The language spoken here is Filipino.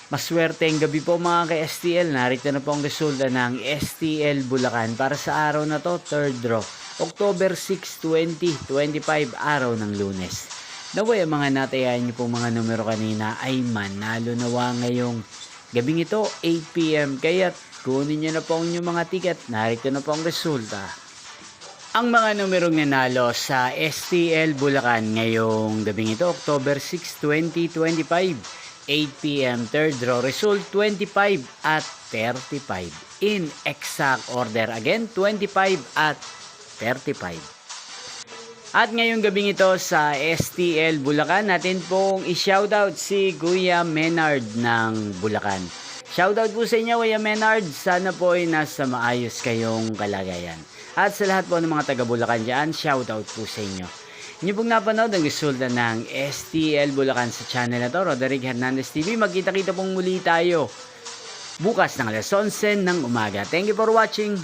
Maswerteng gabi po mga ka-STL. Narito na po ang resulta ng STL Bulacan para sa araw na to, 3rd draw. October 6, 2025, araw ng Lunes. Naway ang mga natayan niyo pong mga numero kanina ay manalo nawa ngayong gabing ito, 8 PM. Kaya kunin niyo na po ang inyong mga ticket. Narito na po ang resulta. Ang mga numerong nanalo sa STL Bulacan ngayong gabing ito, October 6, 2025. 8 PM, 3rd draw, result 25 at 35. In exact order again, 25 at 35. At ngayong gabing ito sa STL Bulacan, natin pong i-shoutout si Kuya Menard ng Bulacan. Shoutout po sa inyo Kuya Menard, sana po ay nasa maayos kayong kalagayan. At sa lahat po ng mga taga Bulacan dyan, shoutout po sa inyo. Inyo pong napanood ang resulta ng STL Bulacan sa channel na to, Roderick Hernandez TV. Magkita-kita pong muli tayo bukas ng alas 11 ng umaga. Thank you for watching.